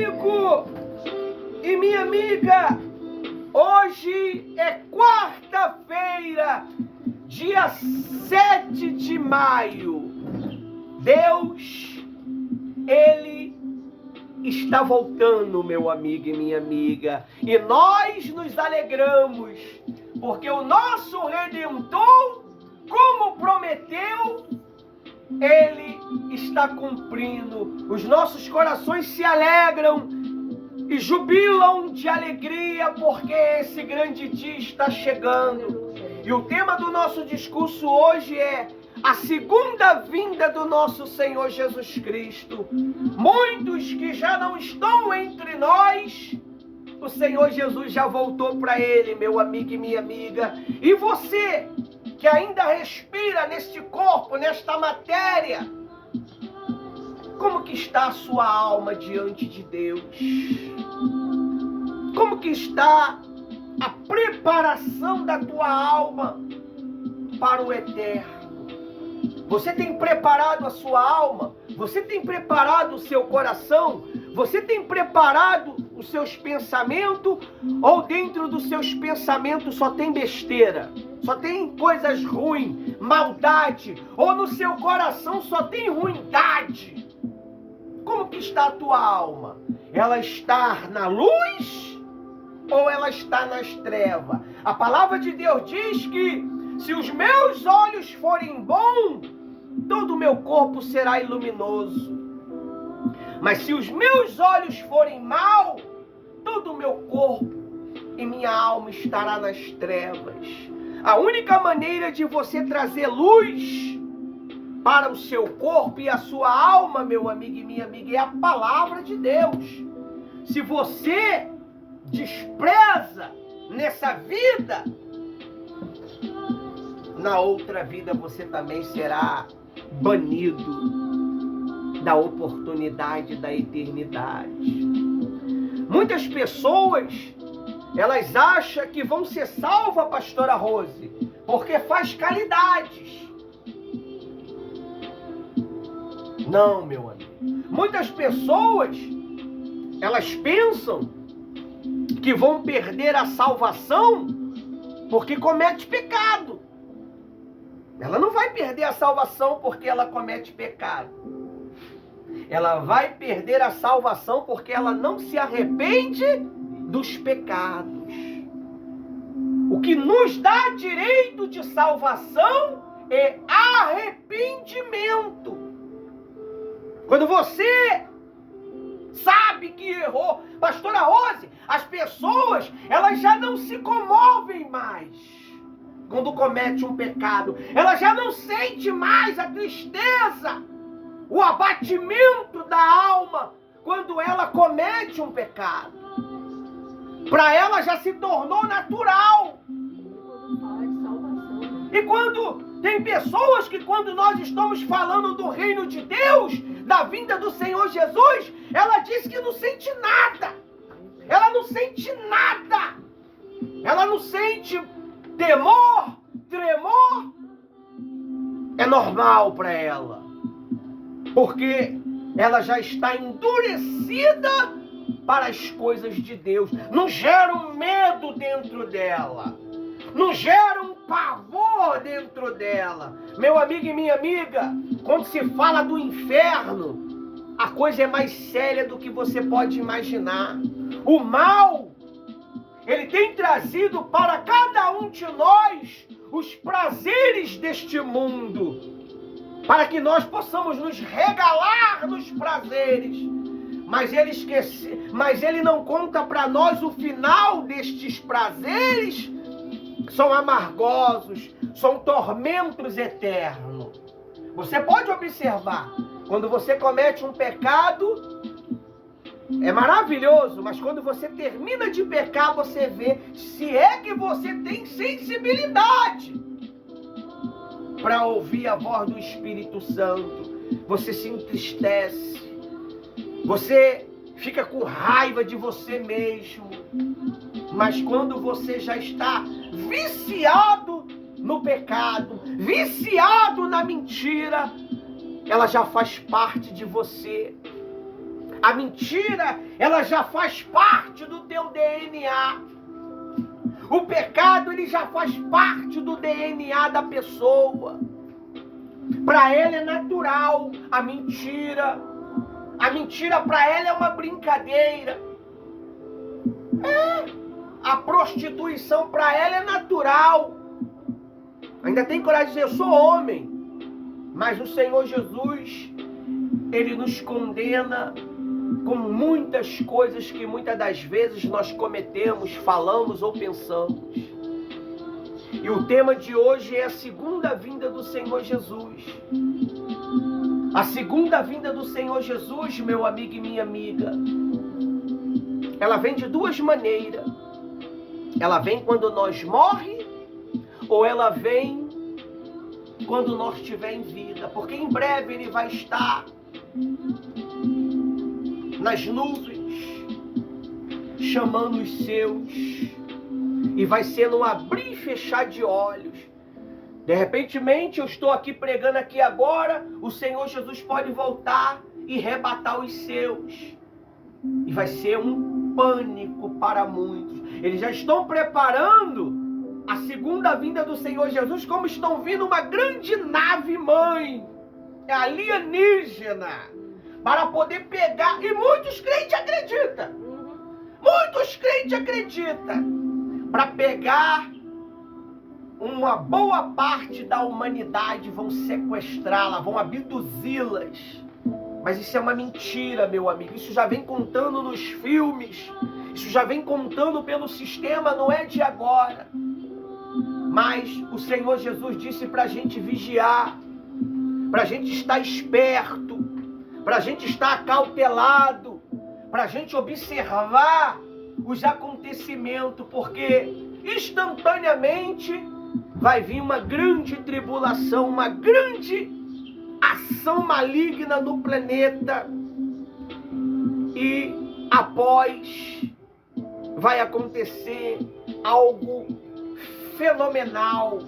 amigo e minha amiga, hoje é quarta-feira, dia 7 de maio. Deus, Ele está voltando, meu amigo e minha amiga, e nós nos alegramos, porque o nosso Redentor, como prometeu, Ele está cumprindo. Os nossos corações se alegram e jubilam de alegria, porque esse grande dia está chegando. E o tema do nosso discurso hoje é a segunda vinda do nosso Senhor Jesus Cristo. Muitos que já não estão entre nós, o Senhor Jesus já voltou para Ele, meu amigo e minha amiga. E você que ainda respira neste corpo, nesta matéria, como que está a sua alma diante de Deus? Como que está a preparação da tua alma para o eterno? Você tem preparado a sua alma? Você tem preparado o seu coração? Você tem preparado os seus pensamentos? Ou dentro dos seus pensamentos só tem besteira? Só tem coisas ruins, maldade? Ou no seu coração só tem ruindade? Como que está a tua alma? Ela está na luz ou ela está nas trevas? A palavra de Deus diz que se os meus olhos forem bons, todo o meu corpo será luminoso. Mas se os meus olhos forem maus, todo o meu corpo e minha alma estará nas trevas. A única maneira de você trazer luz para o seu corpo e a sua alma, meu amigo e minha amiga, é a palavra de Deus. Se você despreza nessa vida, na outra vida você também será banido da oportunidade da eternidade. Muitas pessoas, elas acham que vão ser salvas, pastora Rose, porque faz caridades. Não, meu amigo. Muitas pessoas, elas pensam que vão perder a salvação porque comete pecado. Ela não vai perder a salvação porque ela comete pecado. Ela vai perder a salvação porque ela não se arrepende dos pecados. O que nos dá direito de salvação é arrependimento. Quando você sabe que errou, pastora Rose, as pessoas, elas já não se comovem mais quando comete um pecado. Ela já não sente mais a tristeza, o abatimento da alma quando ela comete um pecado. Para ela já se tornou natural. E quando tem pessoas que quando nós estamos falando do reino de Deus, da vinda do Senhor Jesus, ela diz que não sente nada. Ela não sente nada. Ela não sente temor, tremor. É normal para ela. Porque ela já está endurecida para as coisas de Deus. Não gera um medo dentro dela. Não gera um pavor dentro dela. Meu amigo e minha amiga, quando se fala do inferno, a coisa é mais séria do que você pode imaginar. O mal, ele tem trazido para cada um de nós os prazeres deste mundo, para que nós possamos nos regalar nos prazeres. Mas ele não conta para nós o final destes prazeres. São amargosos, são tormentos eternos. Você pode observar, quando você comete um pecado, é maravilhoso, mas quando você termina de pecar, você vê se é que você tem sensibilidade para ouvir a voz do Espírito Santo. Você se entristece, você fica com raiva de você mesmo. Mas quando você já está viciado no pecado, viciado na mentira, ela já faz parte de você. A mentira, ela já faz parte do teu DNA. O pecado, ele já faz parte do DNA da pessoa. Para ela é natural a mentira. A mentira para ela é uma brincadeira. A prostituição para ela é natural. Ainda tem coragem de dizer, eu sou homem. Mas o Senhor Jesus, Ele nos condena com muitas coisas que muitas das vezes nós cometemos, falamos ou pensamos. E o tema de hoje é a segunda vinda do Senhor Jesus. A segunda vinda do Senhor Jesus, meu amigo e minha amiga, ela vem de duas maneiras. Ela vem quando nós morremos, ou ela vem quando nós estiver em vida. Porque em breve Ele vai estar nas nuvens, chamando os seus, e vai ser no abrir e fechar de olhos. De repentemente, eu estou aqui pregando aqui agora, o Senhor Jesus pode voltar e rebatar os seus. E vai ser um pânico para muitos. Eles já estão preparando a segunda vinda do Senhor Jesus, como estão vindo uma grande nave mãe, alienígena, para poder pegar, e muitos crentes acreditam, para pegar uma boa parte da humanidade, vão sequestrá-la, vão abduzi-las. Mas isso é uma mentira, meu amigo. Isso já vem contando nos filmes, isso já vem contando pelo sistema, não é de agora. Mas o Senhor Jesus disse para a gente vigiar, para a gente estar esperto, para a gente estar acautelado, para a gente observar os acontecimentos, porque instantaneamente vai vir uma grande tribulação, uma grande ação maligna no planeta, e após vai acontecer algo fenomenal,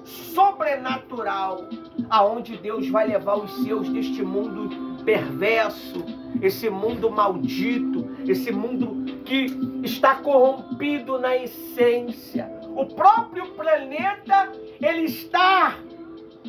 sobrenatural, aonde Deus vai levar os seus deste mundo perverso, esse mundo maldito, esse mundo que está corrompido na essência. O próprio planeta, ele está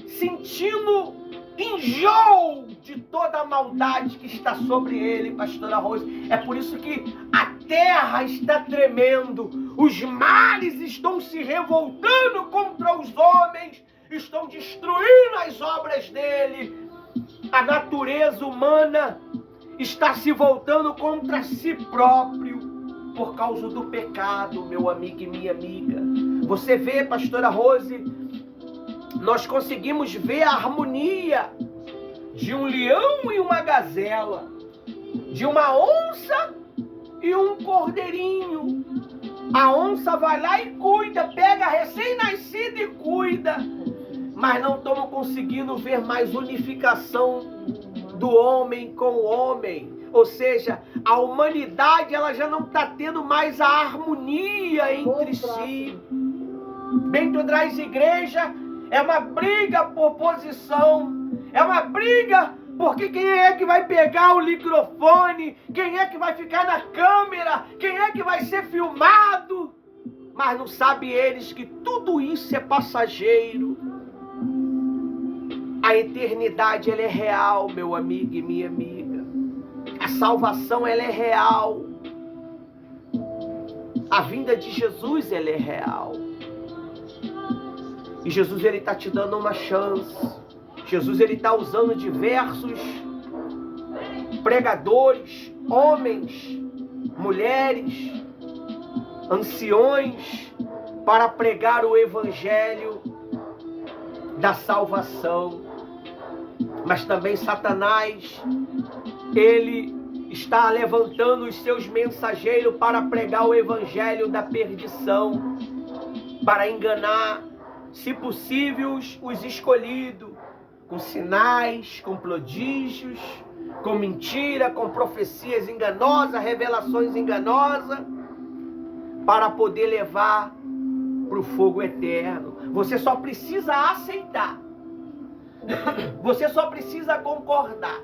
sentindo enjoo de toda a maldade que está sobre ele, pastora Rose. É por isso que a terra está tremendo, os mares estão se revoltando contra os homens, estão destruindo as obras dele. A natureza humana está se voltando contra si próprio por causa do pecado, meu amigo e minha amiga. Você vê, pastora Rose, nós conseguimos ver a harmonia de um leão e uma gazela, de uma onça e um cordeirinho. A onça vai lá e cuida, pega a recém-nascida e cuida. Mas não estamos conseguindo ver mais unificação do homem com o homem. Ou seja, a humanidade ela já não está tendo mais a harmonia entre si. Dentro das igrejas é uma briga por posição, é uma briga porque quem é que vai pegar o microfone, quem é que vai ficar na câmera, quem é que vai ser filmado. Mas não sabem eles que tudo isso é passageiro. A eternidade ela é real, meu amigo e minha amiga. A salvação ela é real. A vinda de Jesus ela é real. E Jesus ele está te dando uma chance. Jesus ele está usando diversos pregadores, homens, mulheres, anciões, para pregar o evangelho da salvação. Mas também Satanás, ele está levantando os seus mensageiros para pregar o evangelho da perdição, para enganar, se possível, os escolhidos, com sinais, com prodígios, com mentira, com profecias enganosas, revelações enganosas, para poder levar para o fogo eterno. Você só precisa aceitar. Você só precisa concordar.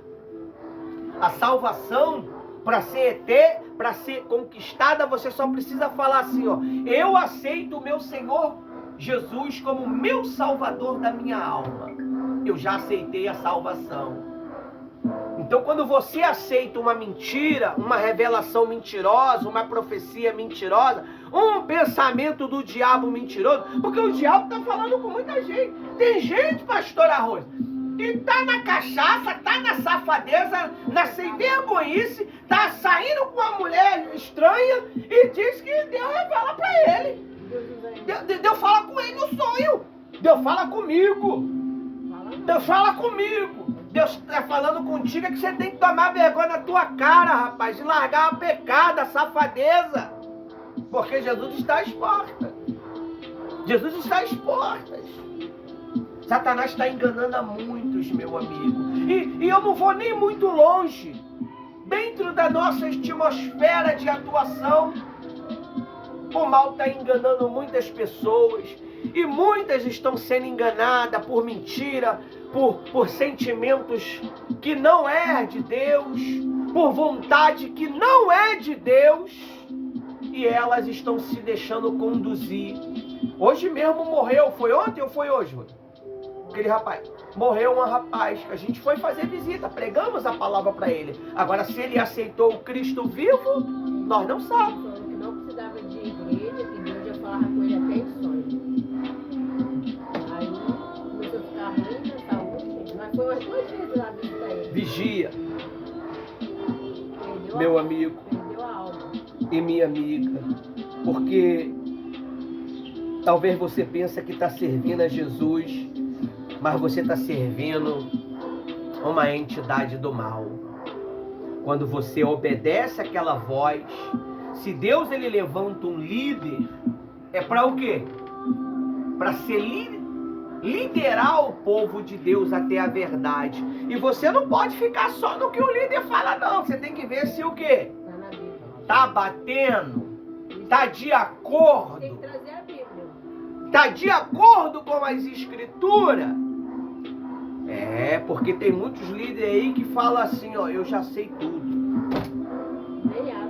A salvação, Para ser conquistada, você só precisa falar assim, ó: eu aceito o meu Senhor Jesus como meu Salvador da minha alma. Eu já aceitei a salvação. Então, quando você aceita uma mentira, uma revelação mentirosa, uma profecia mentirosa, um pensamento do diabo mentiroso, porque o diabo está falando com muita gente. Tem gente, pastora Rosa, que tá na cachaça, tá na safadeza, na sem vergonhice, tá saindo com uma mulher estranha e diz que Deus revela para ele. Deus fala com ele no sonho. Deus fala comigo. Deus fala comigo. Deus está falando contigo que você tem que tomar vergonha na tua cara, rapaz, e largar a pecado, a safadeza. Porque Jesus está às portas. Jesus está às portas. Satanás está enganando a muitos, meu amigo. E eu não vou nem muito longe. Dentro da nossa atmosfera de atuação, o mal está enganando muitas pessoas. E muitas estão sendo enganadas por mentira, por sentimentos que não é de Deus, por vontade que não é de Deus. E elas estão se deixando conduzir. Hoje mesmo morreu, foi ontem ou foi hoje? Aquele rapaz, morreu um rapaz, que a gente foi fazer visita, pregamos a palavra para ele. Agora, se ele aceitou o Cristo vivo, nós não sabemos. Não precisava de igreja, que Deus ia falar com ele até em sonho. Aí começou a ficar ruim na saúde, mas foi umas 2 vezes lá visitar ele. Vigia, Perdeu meu a amigo Perdeu a alma. e minha amiga, porque talvez você pense que está servindo a Jesus, mas você está servindo uma entidade do mal. Quando você obedece àquela voz, se Deus ele levanta um líder, é para o quê? Para ser liderar o povo de Deus até a verdade. E você não pode ficar só no que o líder fala, não. Você tem que ver se o quê? Tá batendo, tá de acordo. Tem que trazer a Bíblia. Tá de acordo com as escrituras. Porque tem muitos líderes aí que falam assim, ó: eu já sei tudo.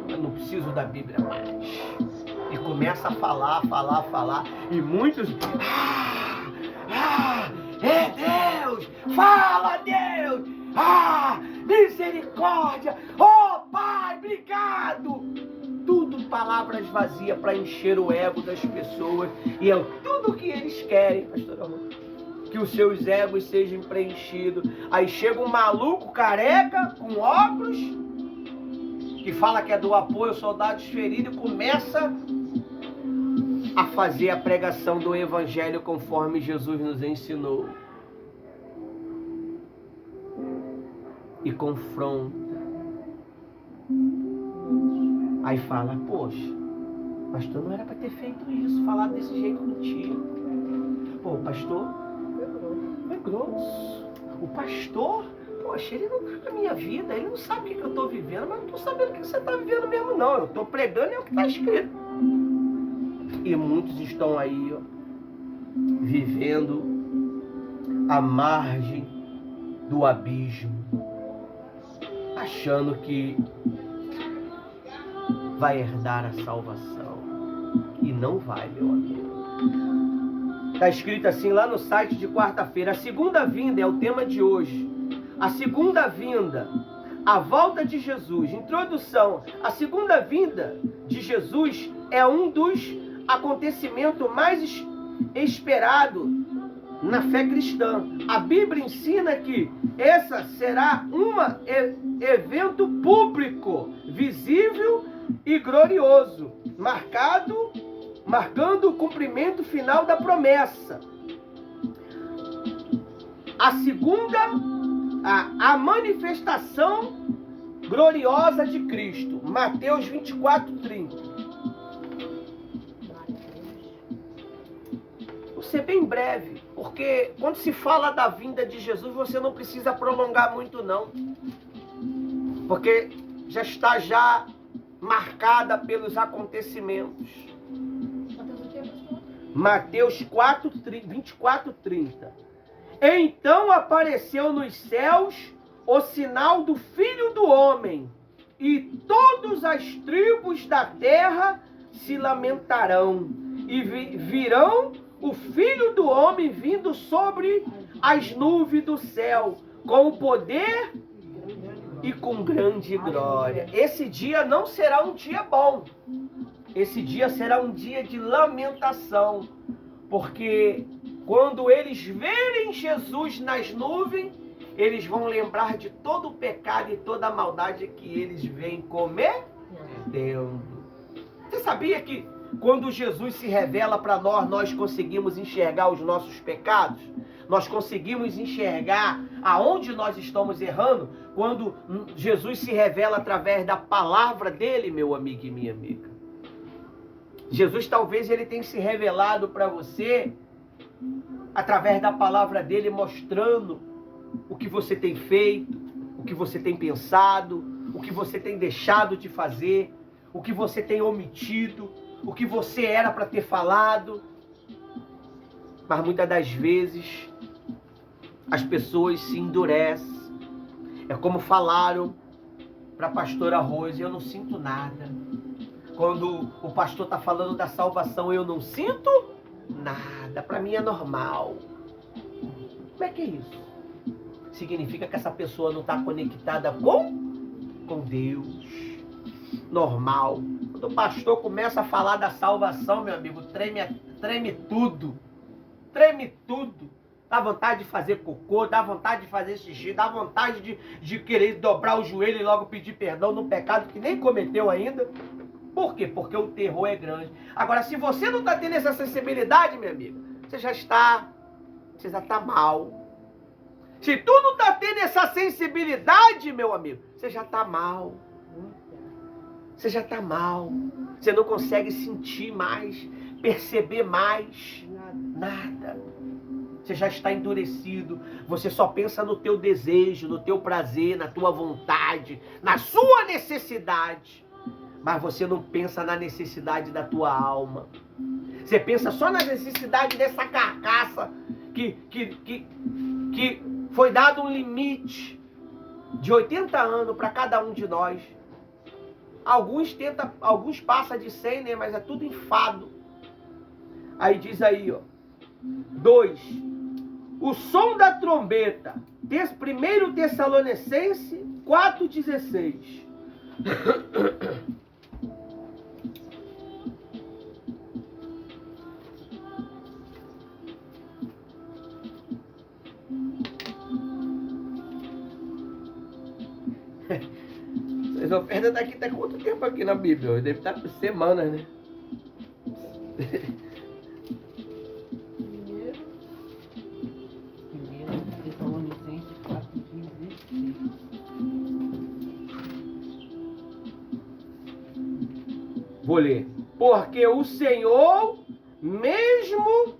Eu não preciso da Bíblia mais. E começa a falar. E muitos... é Deus! Fala, Deus! Misericórdia! Oh, Pai, obrigado! Tudo palavras vazias para encher o ego das pessoas. E é tudo que eles querem, pastor Arroz, que os seus egos sejam preenchidos. Aí chega um maluco careca, com óculos, que fala que é do apoio aos soldados feridos, e começa a fazer a pregação do Evangelho conforme Jesus nos ensinou. E confronta. Aí fala: poxa, pastor, não era para ter feito isso, falar desse jeito contigo. Pô, o pastor foi grosso. O pastor, poxa, ele não vive a minha vida, ele não sabe o que eu estou vivendo, mas não estou sabendo o que você está vivendo mesmo, não. Eu estou pregando, é o que está escrito. E muitos estão aí, ó, vivendo à margem do abismo, achando que vai herdar a salvação. E não vai, meu amigo. Está escrito assim lá no site de quarta-feira: a segunda vinda é o tema de hoje. A segunda vinda, a volta de Jesus. Introdução: a segunda vinda de Jesus é um dos acontecimentos mais esperados na fé cristã. A Bíblia ensina que essa será um evento público, visível e glorioso, marcando o cumprimento final da promessa. A segunda, a manifestação gloriosa de Cristo. Mateus 24:30. Vou ser bem breve, porque quando se fala da vinda de Jesus, você não precisa prolongar muito, não. Porque já está marcada pelos acontecimentos. Mateus 24:30. Então apareceu nos céus o sinal do Filho do Homem, e todas as tribos da terra se lamentarão, e virão o Filho do Homem vindo sobre as nuvens do céu, com o poder e com grande glória. Esse dia não será um dia bom. Esse dia será um dia de lamentação, porque quando eles verem Jesus nas nuvens, eles vão lembrar de todo o pecado e toda a maldade que eles vêm cometendo. Você sabia que quando Jesus se revela para nós, nós conseguimos enxergar os nossos pecados? Nós conseguimos enxergar aonde nós estamos errando quando Jesus se revela através da palavra dele, meu amigo e minha amiga. Jesus talvez ele tenha se revelado para você através da palavra dele, mostrando o que você tem feito, o que você tem pensado, o que você tem deixado de fazer, o que você tem omitido, o que você era para ter falado. Mas muitas das vezes as pessoas se endurecem. É como falaram para a pastora Rose: eu não sinto nada. Quando o pastor está falando da salvação, eu não sinto nada. Para mim é normal. Como é que é isso? Significa que essa pessoa não está conectada com Deus. Normal. Quando o pastor começa a falar da salvação, meu amigo, treme tudo. Treme tudo. Dá vontade de fazer cocô, dá vontade de fazer xixi, dá vontade de querer dobrar o joelho e logo pedir perdão num pecado que nem cometeu ainda. Por quê? Porque o terror é grande. Agora, se você não está tendo essa sensibilidade, meu amigo, você já está mal. Se tu não está tendo essa sensibilidade, meu amigo, você já está mal. Você já está mal. Você não consegue sentir mais, perceber mais nada. Você já está endurecido. Você só pensa no teu desejo, no teu prazer, na tua vontade, na sua necessidade. Mas você não pensa na necessidade da tua alma. Você pensa só na necessidade dessa carcaça que foi dado um limite de 80 anos para cada um de nós. Alguns passam de 100, né? Mas é tudo enfado. Aí diz aí, ó. 2. O som da trombeta. 1 Tessalonicenses 4,16. Essa oferta está aqui, tá quanto tempo aqui na Bíblia? Deve estar por semanas, né? Primeiro Tessalonicenses 4,16. Vou ler. Porque o Senhor mesmo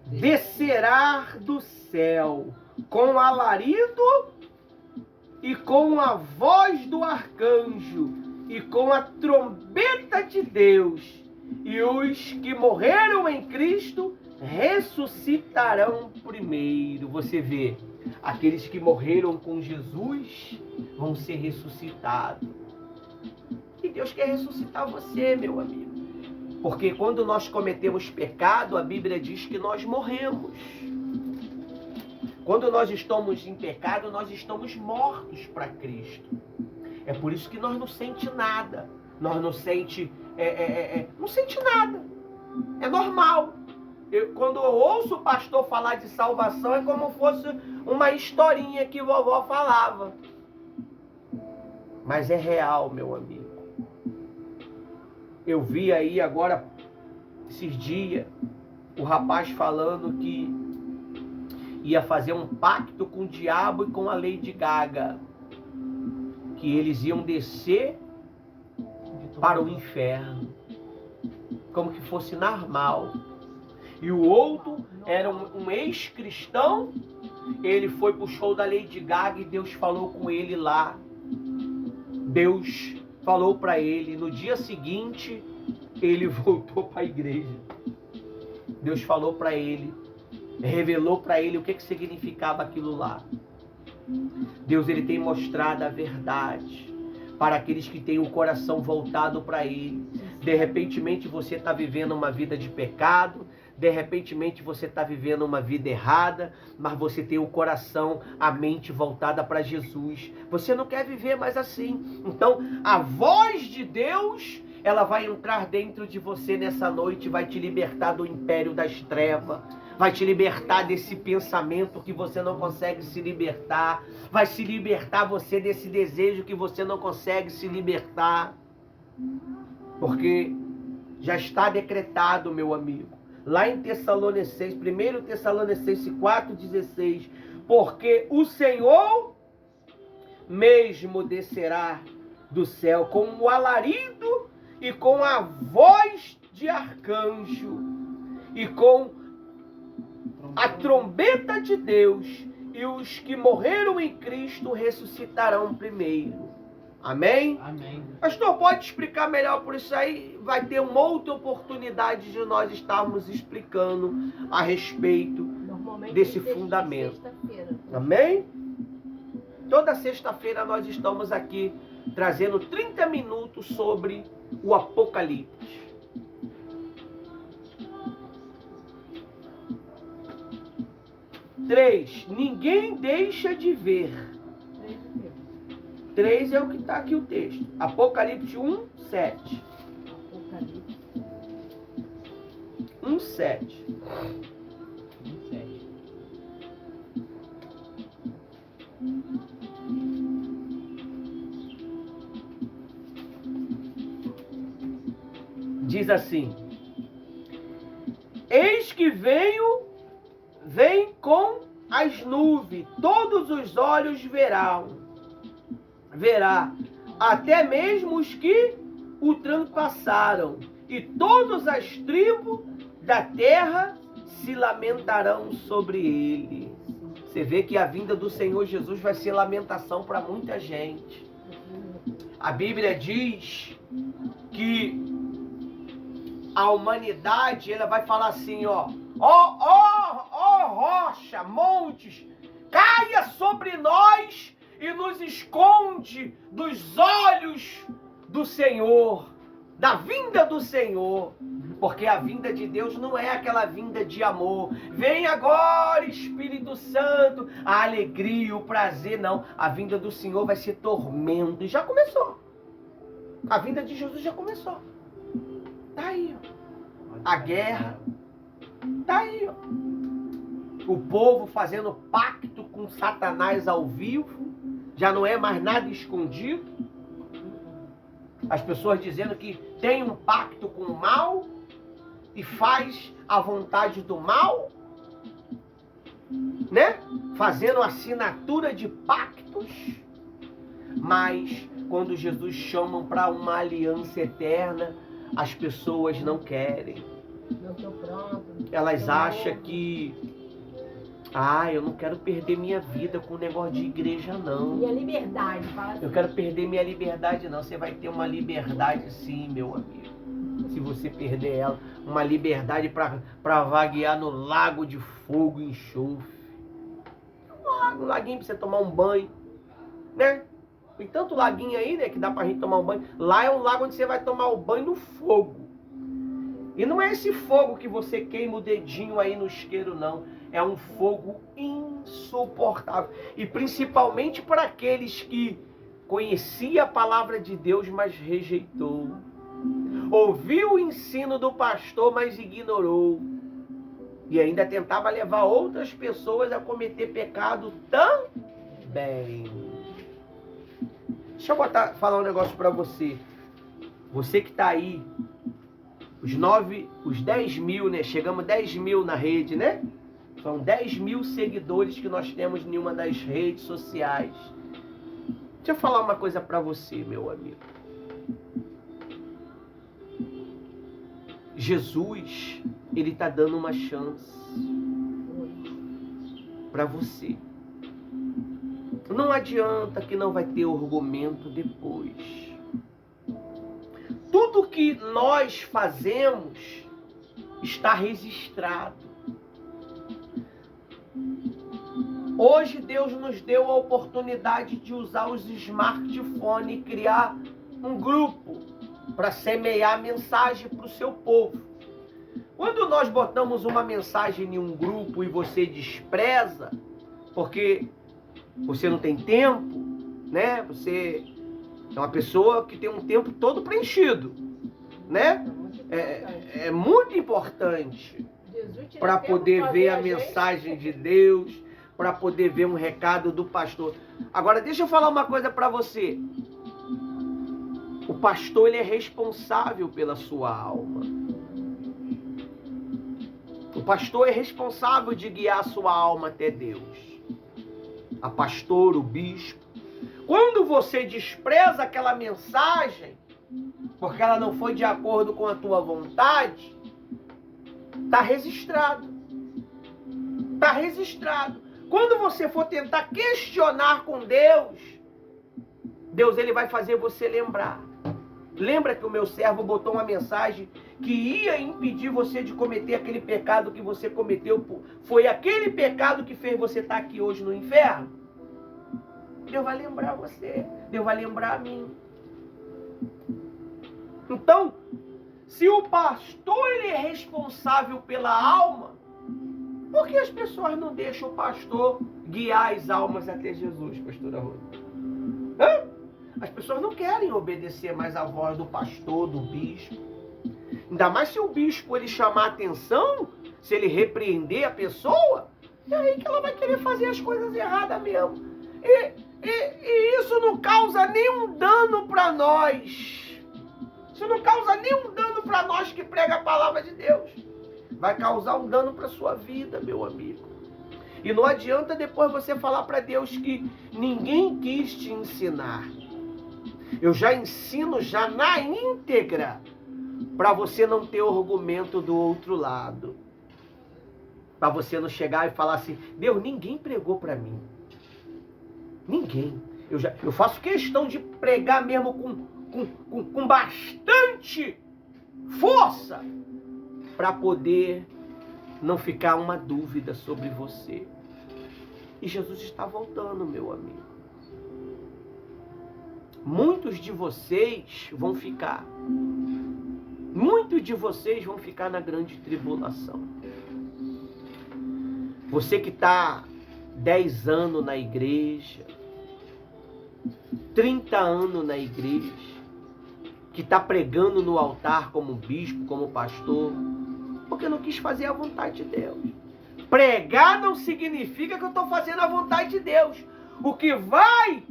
descerá do céu com alarido e com a voz do arcanjo e com a trombeta de Deus, e os que morreram em Cristo ressuscitarão primeiro. Você vê, aqueles que morreram com Jesus vão ser ressuscitados. E Deus quer ressuscitar você, meu amigo. Porque quando nós cometemos pecado, a Bíblia diz que nós morremos. Quando nós estamos em pecado, nós estamos mortos para Cristo. É por isso que nós não sentimos nada. Nós não sentimos não sente nada. É normal. Quando eu ouço o pastor falar de salvação, é como fosse uma historinha que vovó falava. Mas é real, meu amigo. Eu vi aí agora, esses dias, o rapaz falando que ia fazer um pacto com o diabo e com a Lady Gaga. Que eles iam descer para o inferno. Como que fosse normal. E o outro era um ex-cristão. Ele foi pro show da Lady Gaga e Deus falou com ele lá. Deus falou para ele. No dia seguinte, ele voltou para a igreja. Deus falou para ele. Revelou para ele o que significava aquilo lá. Deus ele tem mostrado a verdade. para aqueles que têm o coração voltado para Ele. De repente você está vivendo uma vida de pecado, de repente você está vivendo uma vida errada, mas você tem o coração, a mente voltada para Jesus. Você não quer viver mais assim. Então, a voz de Deus, ela vai entrar dentro de você nessa noite, vai te libertar do império das trevas, vai te libertar desse pensamento que você não consegue se libertar, vai se libertar você desse desejo que você não consegue se libertar. Porque já está decretado, meu amigo, lá em Tessalonicenses, 1 Tessalonicenses 4,16, porque o Senhor mesmo descerá do céu com um alarido e com a voz de arcanjo e com a trombeta de Deus, e os que morreram em Cristo ressuscitarão primeiro. Amém? Amém. Pastor, pode explicar melhor por isso aí? Vai ter uma outra oportunidade de nós estarmos explicando a respeito desse fundamento. Amém? Toda sexta-feira nós estamos aqui trazendo 30 minutos sobre o Apocalipse. Três, ninguém deixa de ver. 3 é o que está aqui o texto. Apocalipse 1, 7. Apocalipse 1, 7. 27. Diz assim: eis que vem com as nuvens, todos os olhos verá, até mesmo os que o transpassaram, e todas as tribos da terra se lamentarão sobre ele. Você vê que a vinda do Senhor Jesus vai ser lamentação para muita gente. A Bíblia diz que a humanidade, ela vai falar assim, ó rocha, montes, caia sobre nós e nos esconde dos olhos do Senhor, da vinda do Senhor. Porque a vinda de Deus não é aquela vinda de amor. Vem agora, Espírito Santo, a alegria, o prazer, não. A vinda do Senhor vai ser tormento. E já começou. A vinda de Jesus já começou. Tá aí, ó. A guerra. Tá aí, ó. O povo fazendo pacto com Satanás ao vivo. Já não é mais nada escondido. As pessoas dizendo que tem um pacto com o mal e faz a vontade do mal, né? Fazendo assinatura de pactos. Mas quando Jesus chama para uma aliança eterna, as pessoas não querem. Não estou pronto. Elas acham que eu não quero perder minha vida com o negócio de igreja, não. Minha liberdade, fala assim. Eu quero perder minha liberdade, não. Você vai ter uma liberdade, sim, meu amigo. Se você perder ela, uma liberdade para vaguear no lago de fogo e enxofre. Um laguinho para você tomar um banho, né? Tem tanto laguinho aí, né, que dá pra gente tomar um banho. Lá é um lago onde você vai tomar o banho no fogo. E não é esse fogo que você queima o dedinho aí no isqueiro, não. É um fogo insuportável. E principalmente para aqueles que conheciam a palavra de Deus, mas rejeitou. Ouviu o ensino do pastor, mas ignorou. E ainda tentava levar outras pessoas a cometer pecado também. Deixa eu falar um negócio para você. Você que está aí, os 10 mil, né? Chegamos a 10 mil na rede, né? São 10 mil seguidores que nós temos em uma das redes sociais. Deixa eu falar uma coisa para você, meu amigo. Jesus, ele está dando uma chance para você. Não adianta que não vai ter argumento depois. Tudo que nós fazemos está registrado. Hoje Deus nos deu a oportunidade de usar os smartphones e criar um grupo para semear a mensagem para o seu povo. Quando nós botamos uma mensagem em um grupo e você despreza, porque você não tem tempo, né? Você é uma pessoa que tem um tempo todo preenchido, né? É muito importante para poder ver a mensagem de Deus, para poder ver um recado do pastor. Agora, deixa eu falar uma coisa para você. O pastor, ele é responsável pela sua alma. O pastor é responsável de guiar a sua alma até Deus. A pastor, o bispo. Quando você despreza aquela mensagem, porque ela não foi de acordo com a tua vontade, está registrado. Está registrado. Quando você for tentar questionar com Deus, Deus ele vai fazer você lembrar. Lembra que o meu servo botou uma mensagem que ia impedir você de cometer aquele pecado que você cometeu? Foi aquele pecado que fez você estar aqui hoje no inferno? Deus vai lembrar você. Deus vai lembrar a mim. Então, se o pastor ele é responsável pela alma, por que as pessoas não deixam o pastor guiar as almas até Jesus, pastora Rosa? As pessoas não querem obedecer mais à voz do pastor, do bispo. Ainda mais se o bispo ele chamar a atenção, se ele repreender a pessoa, é aí que ela vai querer fazer as coisas erradas mesmo. E isso não causa nenhum dano para nós. Isso não causa nenhum dano para nós que prega a palavra de Deus. Vai causar um dano para a sua vida, meu amigo. E não adianta depois você falar para Deus que ninguém quis te ensinar. Eu já ensino já na íntegra, para você não ter argumento do outro lado. Para você não chegar e falar assim, Deus, ninguém pregou para mim. Ninguém. Eu faço questão de pregar mesmo com bastante força, para poder não ficar uma dúvida sobre você. E Jesus está voltando, meu amigo. Muitos de vocês vão ficar. Muitos de vocês vão ficar na grande tribulação. Você que está 10 anos na igreja, 30 anos na igreja, que está pregando no altar como bispo, como pastor, porque não quis fazer a vontade de Deus. Pregar não significa que eu estou fazendo a vontade de Deus. O que vai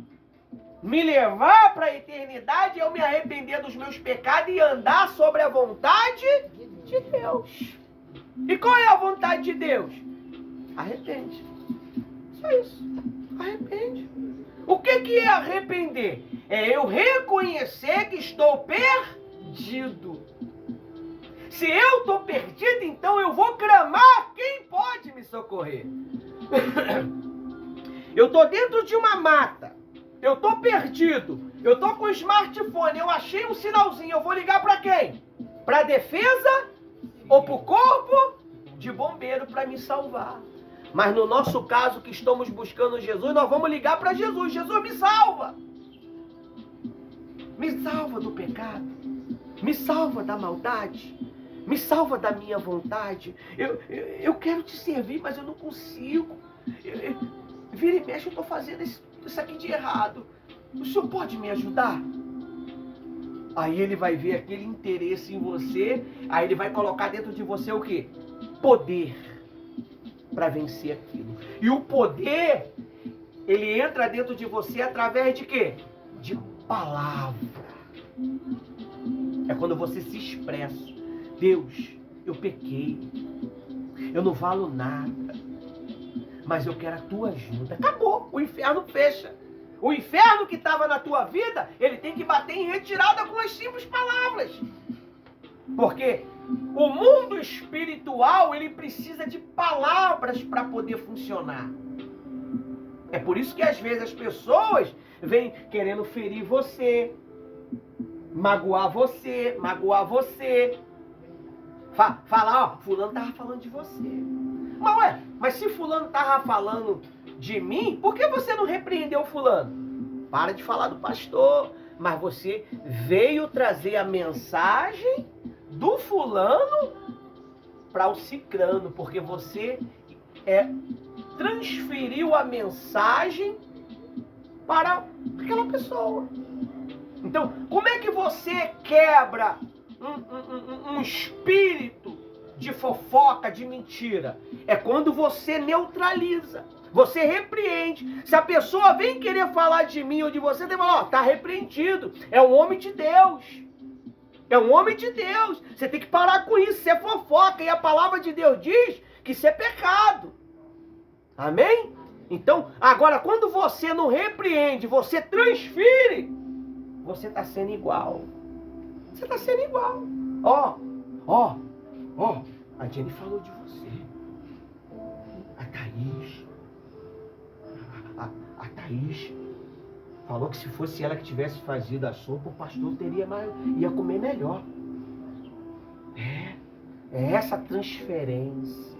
me levar para a eternidade é eu me arrepender dos meus pecados e andar sobre a vontade de Deus. E qual é a vontade de Deus? Arrepende. Só isso. Arrepende. O que é arrepender? É eu reconhecer que estou perdido. Se eu estou perdido, então eu vou clamar quem pode me socorrer. Eu estou dentro de uma mata. Eu estou perdido. Eu estou com o smartphone. Eu achei um sinalzinho. Eu vou ligar para quem? Para a defesa ou para o corpo de bombeiro para me salvar. Mas no nosso caso que estamos buscando Jesus, nós vamos ligar para Jesus. Jesus, me salva. Me salva do pecado. Me salva da maldade. Me salva da minha vontade. Eu quero te servir, mas eu não consigo. Vira e mexe, eu estou fazendo isso aqui de errado. O senhor pode me ajudar? Aí ele vai ver aquele interesse em você. Aí ele vai colocar dentro de você o quê? Poder para vencer aquilo. E o poder, ele entra dentro de você através de quê? De palavra. É quando você se expressa. Deus, eu pequei. Eu não valo nada. Mas eu quero a tua ajuda. Acabou. O inferno fecha. O inferno que estava na tua vida, ele tem que bater em retirada com as simples palavras. Porque o mundo espiritual, ele precisa de palavras para poder funcionar. É por isso que às vezes as pessoas vêm querendo ferir você, magoar você, falar, ó, fulano estava falando de você. Mas se fulano estava falando de mim, por que você não repreendeu fulano? Para de falar do pastor. Mas você veio trazer a mensagem do fulano para o cicrano, porque você transferiu a mensagem para aquela pessoa. Então, como é que você quebra um espírito de fofoca, de mentira? É quando você neutraliza, você repreende. Se a pessoa vem querer falar de mim ou de você, você tem que falar, ó, tá repreendido. É um homem de Deus. É um homem de Deus. Você tem que parar com isso. Isso é fofoca. E a palavra de Deus diz que isso é pecado. Amém? Então, agora, quando você não repreende, você transfere, você está sendo igual. Você está sendo igual. Ó, a Jenny falou de você. A Thaís. A Thaís falou que se fosse ela que tivesse fazido a sopa, o pastor ia comer melhor. É essa transferência.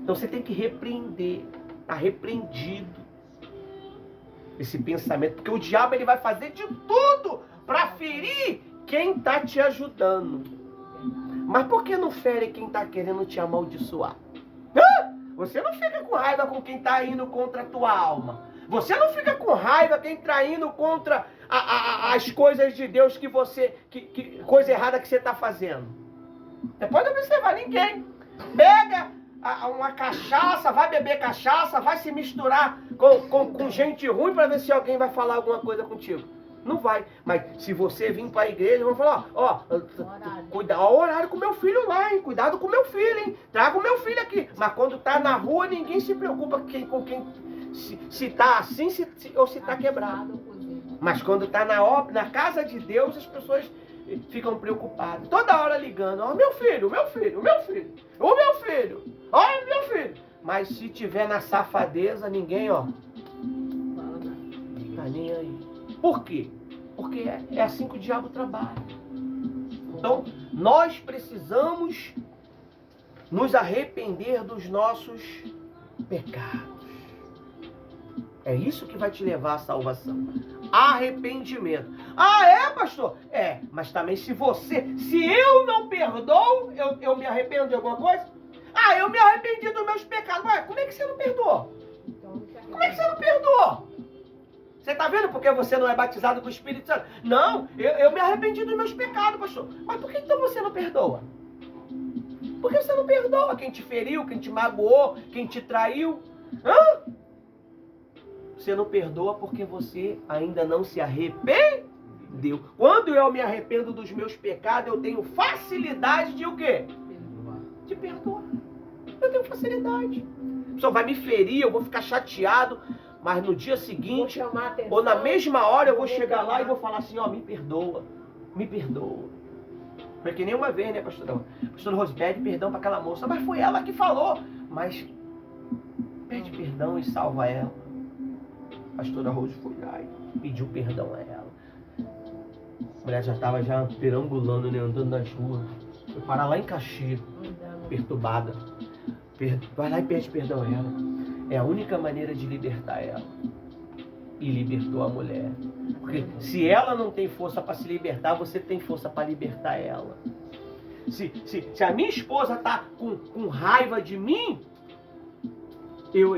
Então você tem que repreender. Está repreendido esse pensamento, porque o diabo ele vai fazer de tudo para ferir quem está te ajudando. Mas por que não fere quem está querendo te amaldiçoar? Você não fica com raiva com quem está indo contra a tua alma. Você não fica com raiva quem está indo contra as coisas de Deus coisa errada que você está fazendo. Você pode observar, ninguém pega uma cachaça, vai beber cachaça, vai se misturar com gente ruim para ver se alguém vai falar alguma coisa contigo. Não vai. Mas se você vir para a igreja, vão falar, cuidado, horário com meu filho lá, hein? Cuidado com meu filho, hein? Traga o meu filho aqui. Mas quando tá na rua, ninguém se preocupa com quem se tá assim ou se tá quebrado. Mas quando tá na casa de Deus, as pessoas ficam preocupadas. Toda hora ligando, meu filho. Mas se tiver na safadeza, ninguém, tá nem aí. Por quê? Porque é assim que o diabo trabalha. Então, nós precisamos nos arrepender dos nossos pecados. É isso que vai te levar à salvação. Arrependimento. Pastor? Mas também se eu não perdoo, eu me arrependo de alguma coisa? Eu me arrependi dos meus pecados. Mas como é que você não perdoou? Como é que você não perdoou? Você está vendo porque você não é batizado com o Espírito Santo? Não, eu me arrependi dos meus pecados, pastor. Mas por que então você não perdoa? Por que você não perdoa quem te feriu, quem te magoou, quem te traiu? Você não perdoa porque você ainda não se arrependeu. Quando eu me arrependo dos meus pecados, eu tenho facilidade de o quê? De perdoar. Eu tenho facilidade. A pessoa vai me ferir, eu vou ficar chateado. Mas no dia seguinte, ou na mesma hora, eu vou chegar lá e vou falar assim, me perdoa. Foi que nem uma vez, né, pastor? Pastor Rose, pede perdão para aquela moça. Mas foi ela que falou. Mas pede perdão e salva ela. A pastora Rose foi lá e pediu perdão a ela. A mulher já estava perambulando, né, andando nas ruas. Foi parar lá em Caxias, perturbada. Vai lá e pede perdão a ela. É a única maneira de libertar ela. E libertou a mulher. Porque se ela não tem força para se libertar, você tem força para libertar ela. Se a minha esposa está com raiva de mim, eu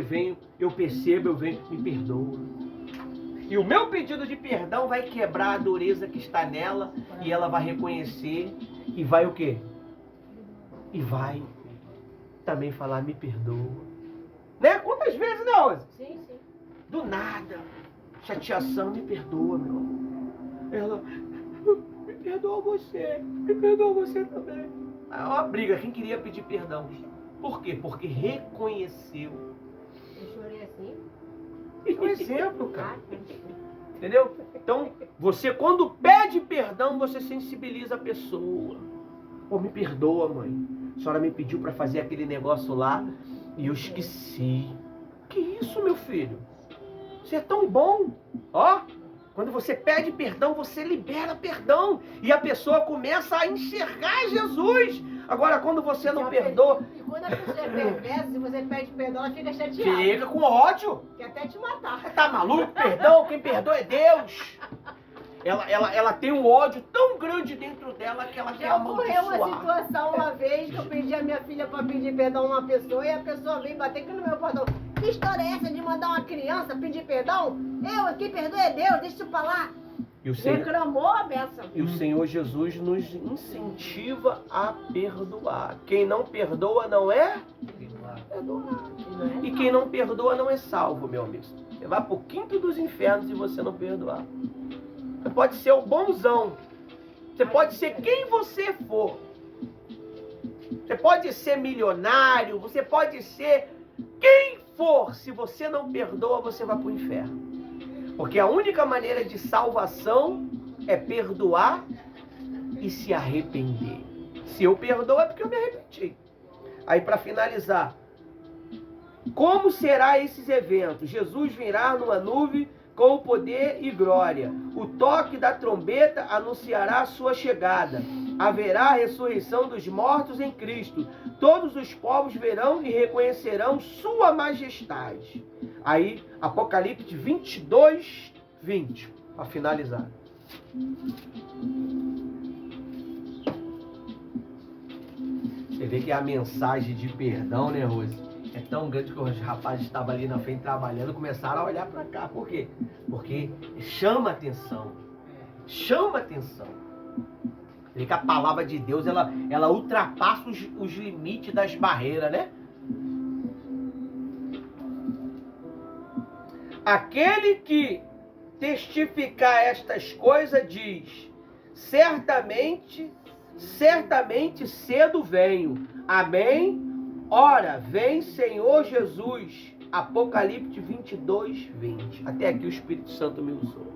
percebo, me perdoa. E o meu pedido de perdão vai quebrar a dureza que está nela, e ela vai reconhecer, e vai o quê? E vai também falar, me perdoa. Né? Quantas vezes, né, Rose? Sim. Do nada. Chateação, me perdoa, meu amor. Ela, me perdoa você também. É uma briga, quem queria pedir perdão? Por quê? Porque reconheceu. Eu chorei assim? É um exemplo, cara. Entendeu? Então, você quando pede perdão, você sensibiliza a pessoa. Me perdoa, mãe. A senhora me pediu para fazer aquele negócio lá e eu esqueci. Que isso, meu filho? Você é tão bom. Quando você pede perdão, você libera perdão. E a pessoa começa a enxergar Jesus. Agora, quando você não perdoa... E quando a pessoa é perversa, se você pede perdão, ela fica chateada. Fica com ódio. Quer até te matar. Tá maluco? Perdão, quem perdoa é Deus. Ela tem um ódio tão grande dentro dela que ela quer Já ocorreu uma amaldiçoar. situação uma vez que eu pedi a minha filha para pedir perdão a uma pessoa e a pessoa veio bater aqui no meu portão. Que história é essa de mandar uma criança pedir perdão? Quem perdoa é Deus, deixa isso pra lá. E o Senhor, Reclamou a beça. e o Senhor Jesus nos incentiva a perdoar. Quem não perdoa não é perdoado. E quem não perdoa não é salvo, meu amigo. Você vai pro quinto dos infernos se você não perdoar. Você pode ser o bonzão. Você pode ser quem você for. Você pode ser milionário. Você pode ser quem for. Se você não perdoa, você vai pro inferno. Porque a única maneira de salvação é perdoar e se arrepender. Se eu perdoo é porque eu me arrependi. Aí, para finalizar, como será esses eventos? Jesus virá numa nuvem com poder e glória. O toque da trombeta anunciará a sua chegada. Haverá a ressurreição dos mortos em Cristo. Todos os povos verão e reconhecerão sua majestade. Aí, Apocalipse 22, 20, para finalizar. Você vê que a mensagem de perdão, né, Rose? É tão grande que os rapazes estavam ali na frente trabalhando, começaram a olhar para cá. Por quê? Porque chama atenção. Chama atenção. Vê que a palavra de Deus, ela ultrapassa os limites das barreiras, né? Aquele que testificar estas coisas diz: certamente cedo venho. Amém? Ora, vem Senhor Jesus. Apocalipse 22, 20. Até aqui o Espírito Santo me usou.